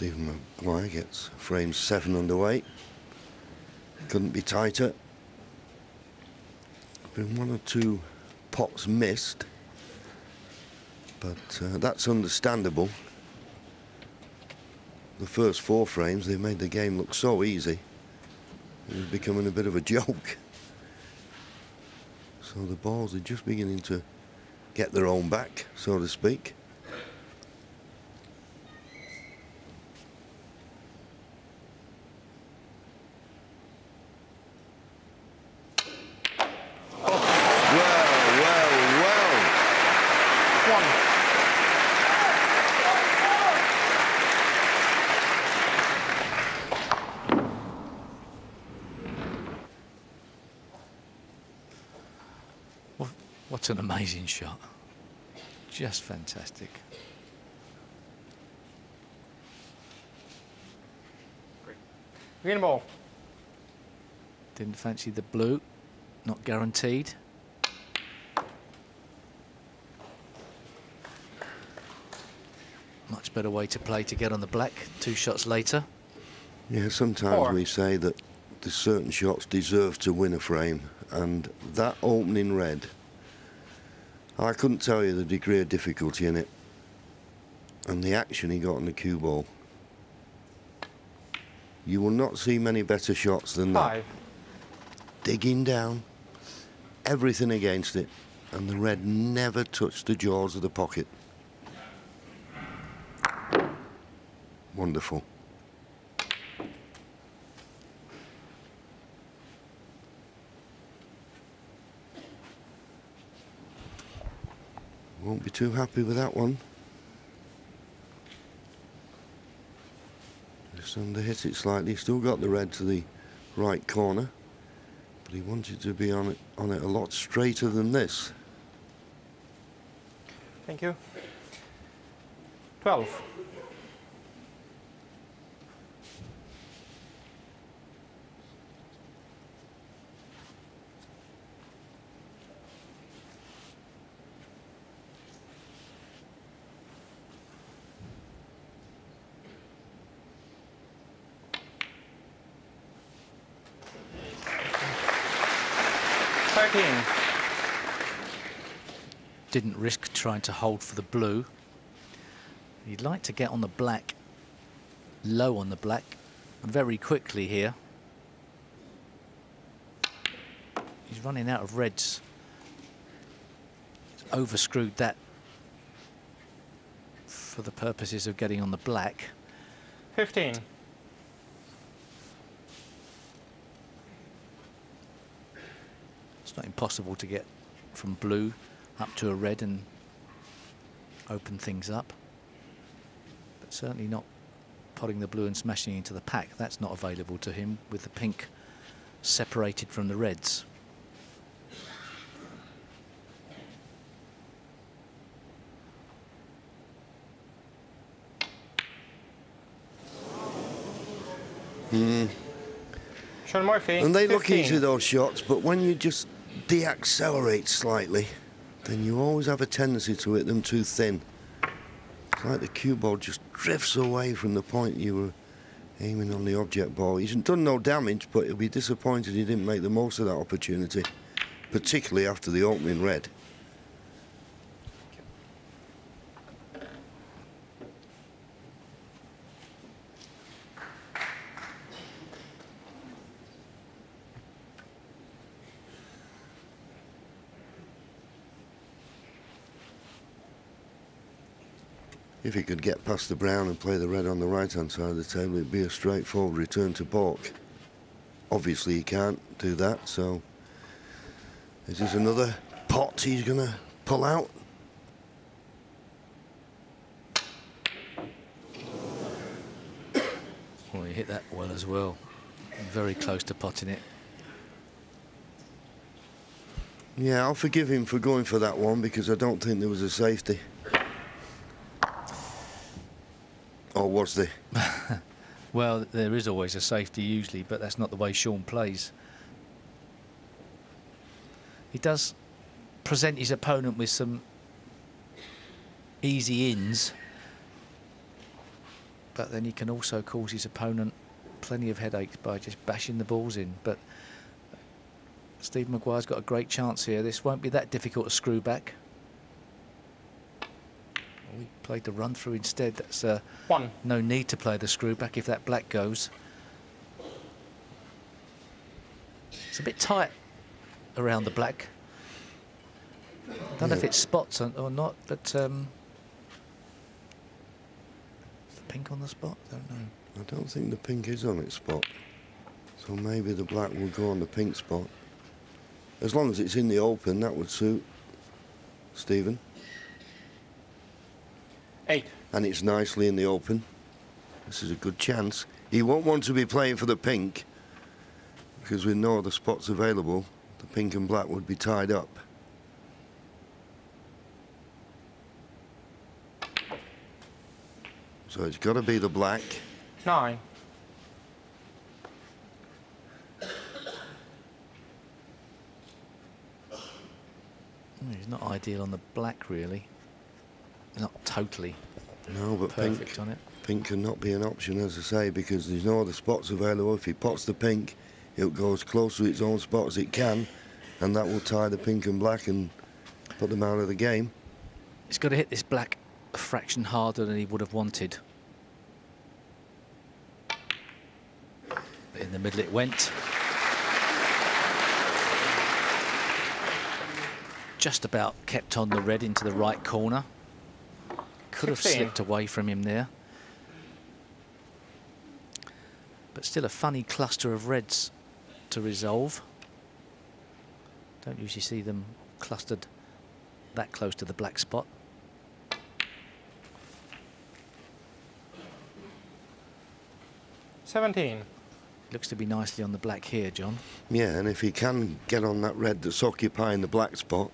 Stephen Maguire gets frame 7 underway. Couldn't be tighter. Been 1 or 2 pots missed, but that's understandable. The first 4 frames, they made the game look so easy. It was becoming a bit of a joke. So the balls are just beginning to get their own back, so to speak. What an amazing shot. Just fantastic. Green ball. Didn't fancy the blue, not guaranteed. Much better way to play to get on the black 2 shots later. Yeah, sometimes we say that there's certain shots deserve to win a frame, and that opening red, I couldn't tell you the degree of difficulty in it and the action he got on the cue ball. You will not see many better shots than that. Digging down, everything against it, and the red never touched the jaws of the pocket. Wonderful. Won't be too happy with that one. Just under hit it slightly. Still got the red to the right corner, but he wanted to be on it a lot straighter than this. Thank you. 12. Didn't risk trying to hold for the blue. He'd like to get on the black, low on the black, very quickly here. He's running out of reds. He's overscrewed that for the purposes of getting on the black. 15. It's not impossible to get from blue up to a red and open things up, but certainly not potting the blue and smashing into the pack. That's not available to him with the pink separated from the reds. Sean Murphy, and they 15. look easy, those shots, but when you just deaccelerate slightly, then you always have a tendency to hit them too thin. It's like the cue ball just drifts away from the point you were aiming on the object ball. He's done no damage, but he'll be disappointed he didn't make the most of that opportunity, particularly after the opening red. If he could get past the brown and play the red on the right-hand side of the table, it'd be a straightforward return to balk. Obviously, he can't do that, so is this another pot he's going to pull out? Well, he hit that well as well. Very close to potting it. Yeah, I'll forgive him for going for that one because I don't think there was a safety. Or was there? Well, there is always a safety usually, but that's not the way Sean plays. He does present his opponent with some easy ins, but then he can also cause his opponent plenty of headaches by just bashing the balls in. But Steve Maguire's got a great chance here. This won't be that difficult to screw back. We played the run through instead. That's no need to play the screw back if that black goes. It's a bit tight around the black. I don't know if it spots or not, but is the pink on the spot? I don't know. I don't think the pink is on its spot. So maybe the black will go on the pink spot. As long as it's in the open, that would suit Stephen. 8. And it's nicely in the open. This is a good chance. He won't want to be playing for the pink, because with no other spots available, the pink and black would be tied up. So it's got to be the black. 9. He's not ideal on the black, really. Not totally No, but perfect on it. Pink cannot be an option, as I say, because there's no other spots available. If he pots the pink, it goes close to its own spot as it can, and that will tie the pink and black and put them out of the game. He's got to hit this black a fraction harder than he would have wanted. In the middle it went. Just about kept on the red into the right corner. Could have 16. slipped away from him there. But still a funny cluster of reds to resolve. Don't usually see them clustered that close to the black spot. $17. Looks to be nicely on the black here, John. Yeah, and if he can get on that red that's occupying the black spot,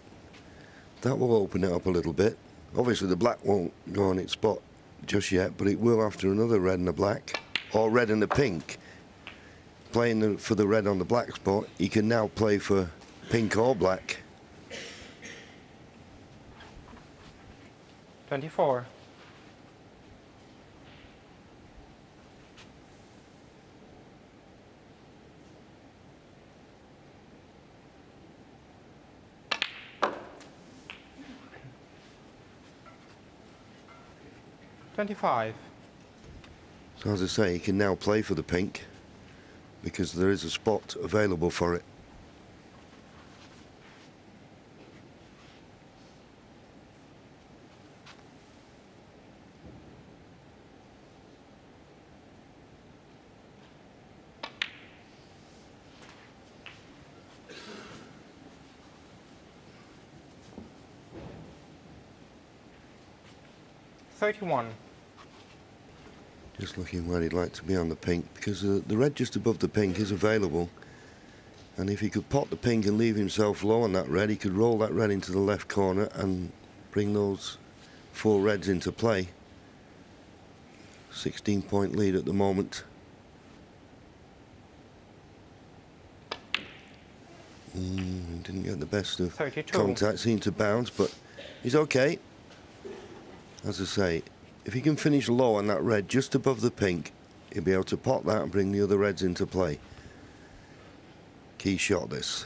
that will open it up a little bit. Obviously the black won't go on its spot just yet, but it will after another red and a black, or red and a pink. Playing for the red on the black spot, he can now play for pink or black. 24. $25. So as I say, he can now play for the pink because there is a spot available for it. $31. Just looking where he'd like to be on the pink, because the red just above the pink is available, and if he could pot the pink and leave himself low on that red, he could roll that red into the left corner and bring those 4 reds into play. 16-point lead at the moment. Didn't get the best of 32. contact, seemed to bounce, but he's okay. As I say, if he can finish low on that red just above the pink, he'll be able to pot that and bring the other reds into play. Key shot, this.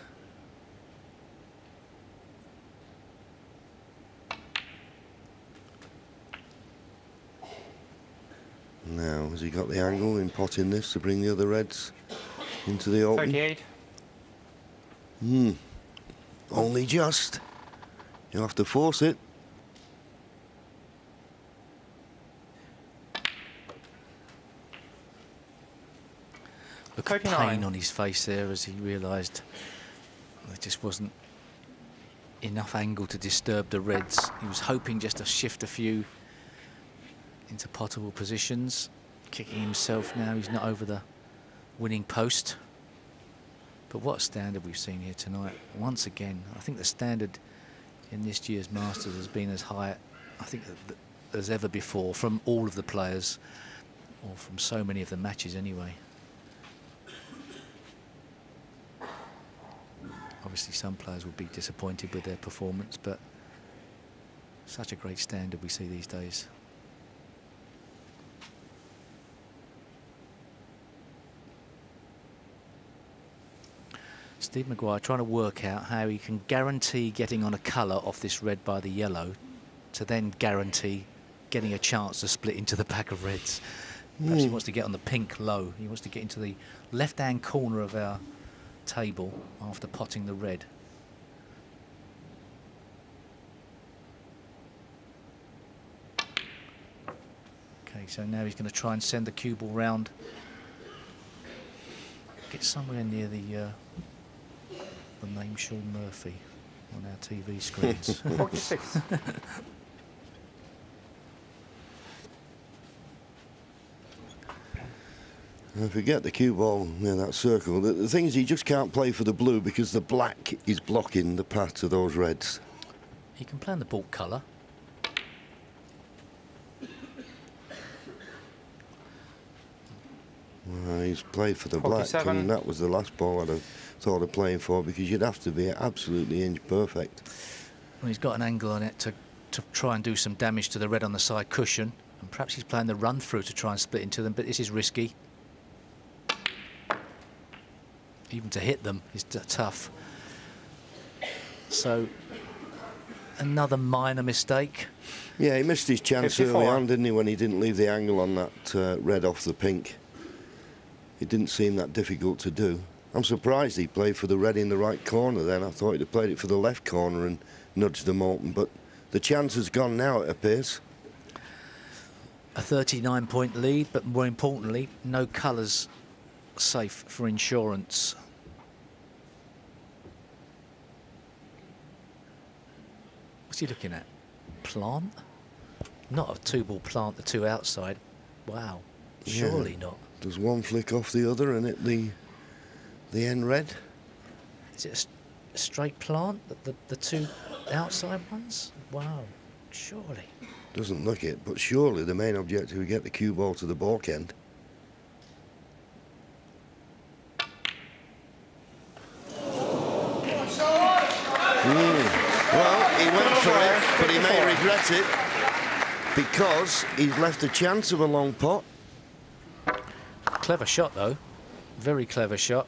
Now, has he got the angle in potting this to bring the other reds into the open? 38. Only just. You'll have to force it. Look at 39. pain on his face there as he realised there just wasn't enough angle to disturb the reds. He was hoping just to shift a few into potable positions. Kicking himself now, he's not over the winning post. But what a standard we've seen here tonight. Once again, I think the standard in this year's Masters has been as high, I think, as ever before from all of the players, or from so many of the matches anyway. Obviously some players will be disappointed with their performance, but such a great standard we see these days. Steve Maguire trying to work out how he can guarantee getting on a colour off this red by the yellow to then guarantee getting a chance to split into the pack of reds. Perhaps he wants to get on the pink low. He wants to get into the left-hand corner of our table after potting the red. Okay, so now he's going to try and send the cue ball round. Get somewhere near the name Sean Murphy on our TV screens. 46. If you get the cue ball near that circle, the thing is he just can't play for the blue because the black is blocking the path to those reds. He can play on the ball colour. He's played for the black, 47. and that was the last ball I'd have thought of playing for, because you'd have to be absolutely inch perfect. Well, he's got an angle on it to try and do some damage to the red on the side cushion, and perhaps he's playing the run through to try and split into them, but this is risky. Even to hit them is tough. So another minor mistake. Yeah, he missed his chance 54. early on, didn't he, when he didn't leave the angle on that red off the pink. It didn't seem that difficult to do. I'm surprised he played for the red in the right corner then. I thought he'd have played it for the left corner and nudged them open, but the chance has gone now, it appears. A 39-point lead, but more importantly, no colours safe for insurance. What's he looking at? Plant? Not a two-ball plant, the two outside. Wow, surely not. There's one flick off the other and it the end red. Is it a straight plant, the two outside ones? Wow, surely. Doesn't look it, but surely the main objective is to get the cue ball to the balk end. Well, he went for it, but he may regret it because he's left a chance of a long pot. Clever shot, though. Very clever shot.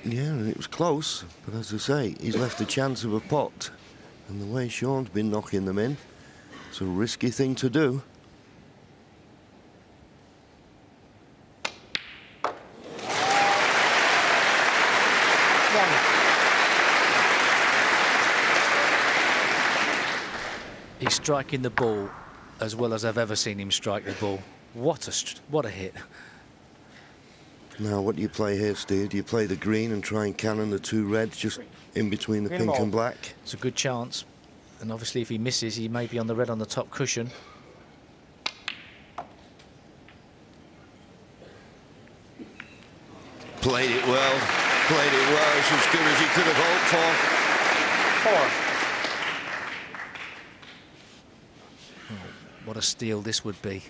Yeah, and it was close, but as I say, he's left a chance of a pot. And the way Sean's been knocking them in, it's a risky thing to do. He's striking the ball as well as I've ever seen him strike the ball. What a hit. Now, what do you play here, Steve? Do you play the green and try and cannon the two reds just in between the Green pink ball. and black? It's a good chance. And obviously if he misses, he may be on the red on the top cushion. Played it well. Played it well. It's as good as he could have hoped for. 4. What a steal this would be.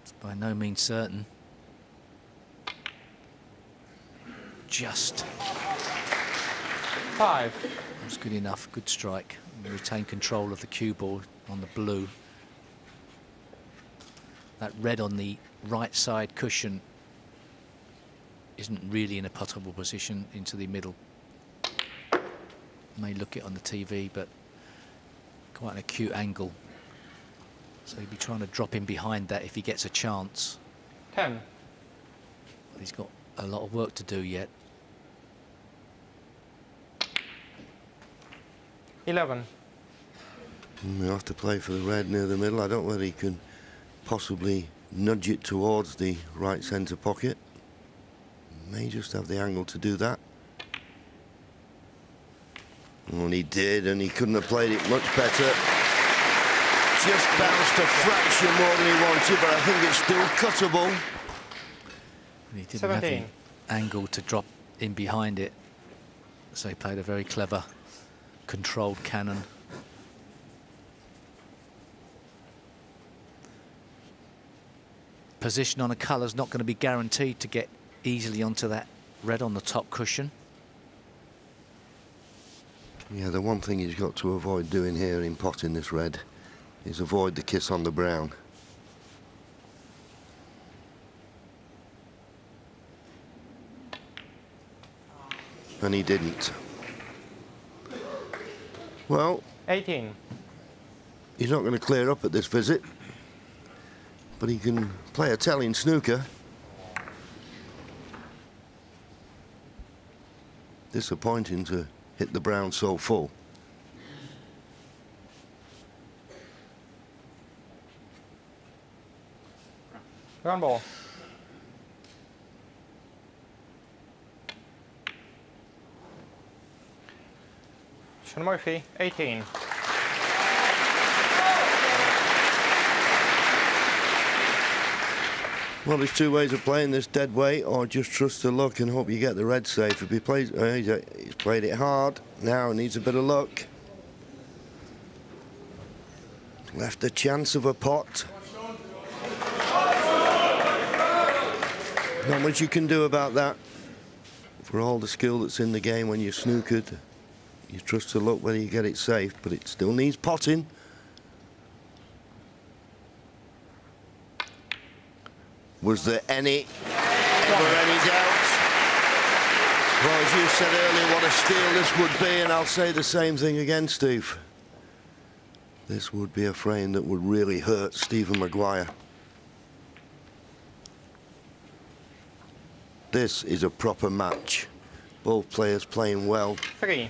It's by no means certain. Just. 5. That's good enough. Good strike. And retain control of the cue ball on the blue. That red on the right side cushion isn't really in a puttable position into the middle. May look it on the TV, but quite an acute angle. So he'd be trying to drop in behind that if he gets a chance. 10. He's got a lot of work to do yet. 11. He'll have to play for the red near the middle. I don't know whether he can possibly nudge it towards the right centre pocket. May just have the angle to do that. And he did, and he couldn't have played it much better. Just bounced a fraction more than he wanted, but I think it's still cuttable. And he didn't 17. have the angle to drop in behind it. So he played a very clever, controlled cannon. Position on a colour's not going to be guaranteed to get easily onto that red on the top cushion. Yeah, the one thing he's got to avoid doing here in potting this red is avoid the kiss on the brown. and he didn't. Well, 18. he's not going to clear up at this visit, but he can play Italian snooker. Disappointing to hit the brown so full. One ball. Sean Murphy, 18. Well, there's two ways of playing this: dead weight or just trust the luck and hope you get the red safe. If he plays, he's played it hard. Now he needs a bit of luck. Left a chance of a pot. Not much you can do about that. For all the skill that's in the game when you're snookered, you trust the luck whether you get it safe, but it still needs potting. Was there ever any doubt? Well, as you said earlier, what a steal this would be, and I'll say the same thing again, Steve. This would be a frame that would really hurt Stephen Maguire. This is a proper match. Both players playing well. 3.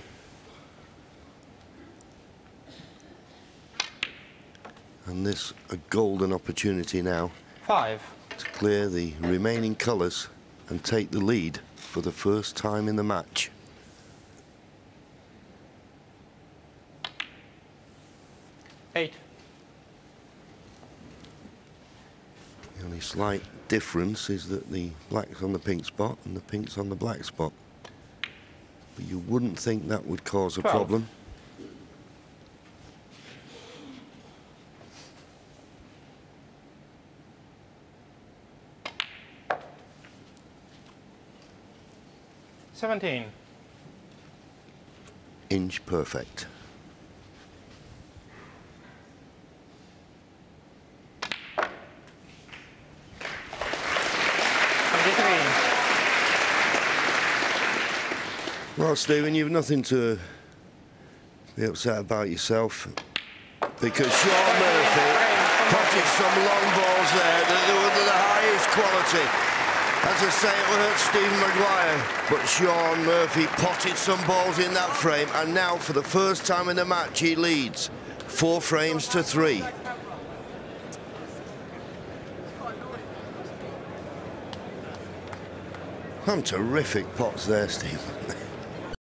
And this a golden opportunity now 5. to clear the remaining colours and take the lead for the first time in the match. Eight. The only slight difference is that the black's on the pink spot and the pink's on the black spot. But you wouldn't think that would cause a 12. problem. $17. Inch perfect. Well, Stephen, you've nothing to be upset about yourself, because Sean Murphy potted some long balls there that were the highest quality. As I say, it hurt Stephen Maguire, but Sean Murphy potted some balls in that frame, and now for the first time in the match he leads 4 frames to 3. Some terrific pots there, Stephen.